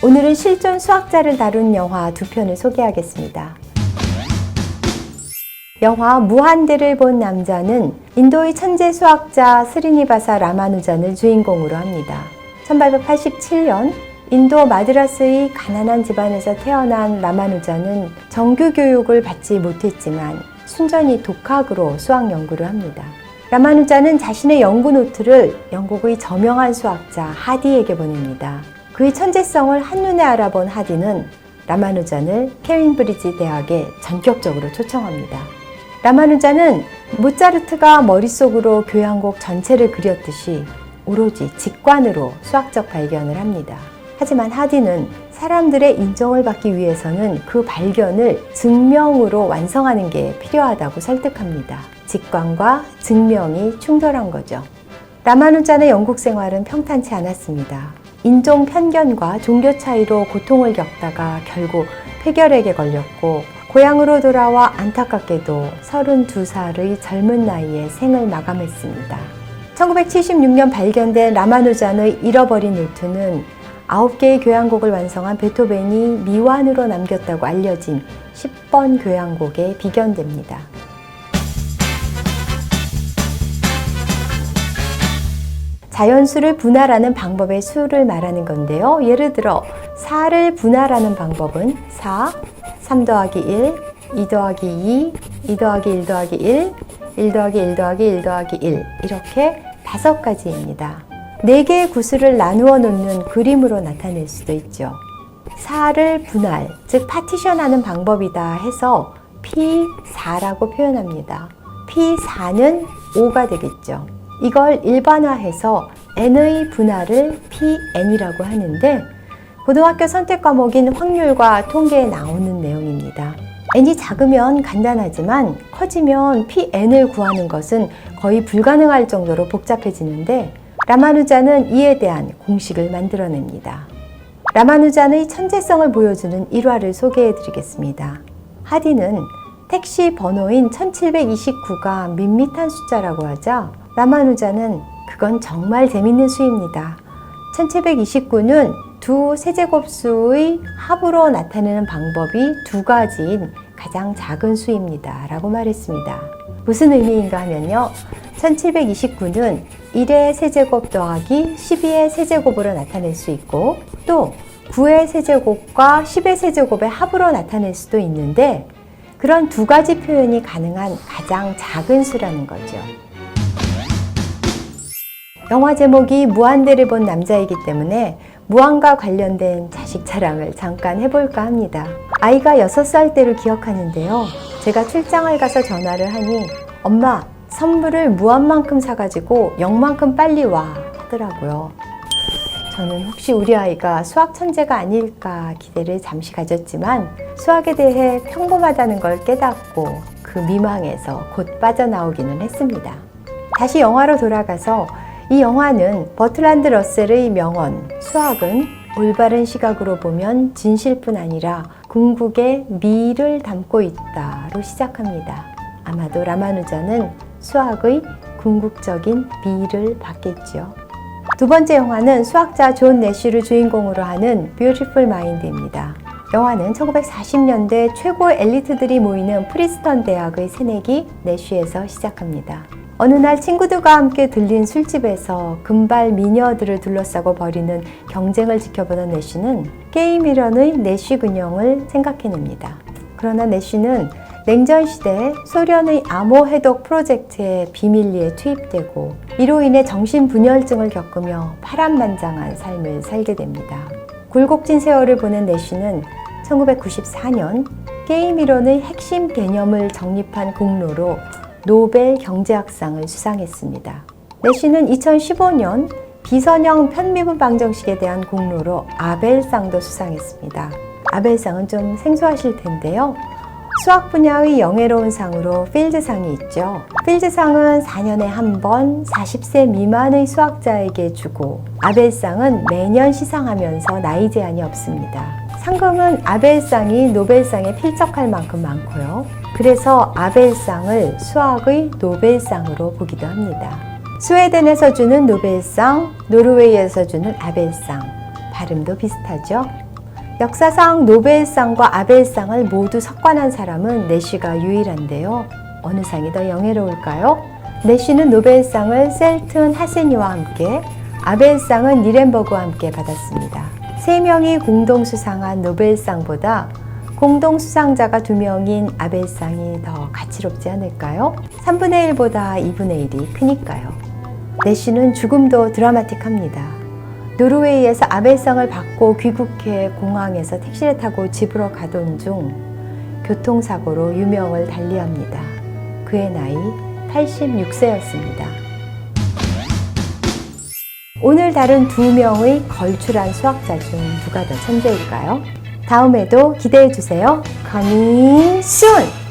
오늘은 실존 수학자를 다룬 영화 두 편을 소개하겠습니다. 영화 무한대를 본 남자는 인도의 천재 수학자 스리니바사 라마누잔을 주인공으로 합니다. 1887년 인도 마드라스의 가난한 집안에서 태어난 라마누잔은 정규 교육을 받지 못했지만 순전히 독학으로 수학 연구를 합니다. 라마누잔은 자신의 연구 노트를 영국의 저명한 수학자 하디에게 보냅니다. 그의 천재성을 한눈에 알아본 하디는 라마누잔을 케임브리지 대학에 전격적으로 초청합니다. 라마누잔은 모차르트가 머릿속으로 교향곡 전체를 그렸듯이 오로지 직관으로 수학적 발견을 합니다. 하지만 하디는 사람들의 인정을 받기 위해서는 그 발견을 증명으로 완성하는 게 필요하다고 설득합니다. 직관과 증명이 충돌한 거죠. 라마누잔의 영국 생활은 평탄치 않았습니다. 인종 편견과 종교 차이로 고통을 겪다가 결국 폐결핵에 걸렸고 고향으로 돌아와 안타깝게도 32살의 젊은 나이에 생을 마감했습니다. 1976년 발견된 라마누잔의 잃어버린 노트는 9개의 교향곡을 완성한 베토벤이 미완으로 남겼다고 알려진 10번 교향곡에 비견됩니다. 자연수를 분할하는 방법의 수를 말하는 건데요. 예를 들어 4를 분할하는 방법은 4, 3 더하기 1, 2 더하기 2, 2 더하기 1 더하기 1, 1 더하기 1 더하기 1 더하기 1 이렇게 5가지입니다. 4개의 구수를 나누어 놓는 그림으로 나타낼 수도 있죠. 4를 분할, 즉 파티션하는 방법이다 해서 P4라고 표현합니다. P4는 5가 되겠죠. 이걸 일반화해서 n의 분할을 Pn이라고 하는데 고등학교 선택 과목인 확률과 통계에 나오는 내용입니다. n이 작으면 간단하지만 커지면 Pn을 구하는 것은 거의 불가능할 정도로 복잡해지는데 라마누잔은 이에 대한 공식을 만들어냅니다. 라마누잔의 천재성을 보여주는 일화를 소개해 드리겠습니다. 하디는 택시 번호인 1729가 밋밋한 숫자라고 하자 라마누잔은 그건 정말 재밌는 수입니다. 1729는 두 세제곱수의 합으로 나타내는 방법이 2가지인 가장 작은 수입니다. 라고 말했습니다. 무슨 의미인가 하면요. 1729는 1의 세제곱 더하기 12의 세제곱으로 나타낼 수 있고 또 9의 세제곱과 10의 세제곱의 합으로 나타낼 수도 있는데 그런 2가지 표현이 가능한 가장 작은 수라는 거죠. 영화 제목이 무한대를 본 남자이기 때문에 무한과 관련된 자식 자랑을 잠깐 해볼까 합니다. 아이가 6살 때를 기억하는데요. 제가 출장을 가서 전화를 하니 엄마, 선물을 무한만큼 사가지고 0만큼 빨리 와 하더라고요. 저는 혹시 우리 아이가 수학 천재가 아닐까 기대를 잠시 가졌지만 수학에 대해 평범하다는 걸 깨닫고 그 미망에서 곧 빠져나오기는 했습니다. 다시 영화로 돌아가서 이 영화는 버트란드 러셀의 명언 수학은 올바른 시각으로 보면 진실뿐 아니라 궁극의 미를 담고 있다로 시작합니다. 아마도 라마누잔은 수학의 궁극적인 미를 받겠죠. 두 번째 영화는 수학자 존 내쉬를 주인공으로 하는 뷰티풀 마인드입니다. 영화는 1940년대 최고 엘리트들이 모이는 프린스턴 대학의 새내기 내쉬에서 시작합니다. 어느 날 친구들과 함께 들린 술집에서 금발 미녀들을 둘러싸고 벌이는 경쟁을 지켜보던 내쉬는 게임 일원의 내쉬 근형을 생각해냅니다. 그러나 내쉬는 냉전 시대 소련의 암호 해독 프로젝트에 비밀리에 투입되고 이로 인해 정신분열증을 겪으며 파란만장한 삶을 살게 됩니다. 굴곡진 세월을 보낸 내쉬는 1994년 게임 이론의 핵심 개념을 정립한 공로로 노벨 경제학상을 수상했습니다. 내쉬는 2015년 비선형 편미분 방정식에 대한 공로로 아벨상도 수상했습니다. 아벨상은 좀 생소하실 텐데요. 수학 분야의 영예로운 상으로 필드상이 있죠. 필드상은 4년에 한 번 40세 미만의 수학자에게 주고 아벨상은 매년 시상하면서 나이 제한이 없습니다. 상금은 아벨상이 노벨상에 필적할 만큼 많고요. 그래서 아벨상을 수학의 노벨상으로 보기도 합니다. 스웨덴에서 주는 노벨상, 노르웨이에서 주는 아벨상. 발음도 비슷하죠? 역사상 노벨상과 아벨상을 모두 석관한 사람은 내시가 유일한데요. 어느 상이 더 영예로울까요? 내시는 노벨상을 셀튼 하세니와 함께, 아벨상은 니렌버그와 함께 받았습니다. 3명이 공동 수상한 노벨상보다 공동 수상자가 2명인 아벨상이 더 가치롭지 않을까요? 3분의 1보다 2분의 1이 크니까요. 내시는 죽음도 드라마틱합니다. 노르웨이에서 아벨상을 받고 귀국해 공항에서 택시를 타고 집으로 가던 중 교통사고로 유명을 달리합니다. 그의 나이 86세였습니다. 오늘 다룬 2명의 걸출한 수학자 중 누가 더 천재일까요? 다음에도 기대해 주세요. Coming soon!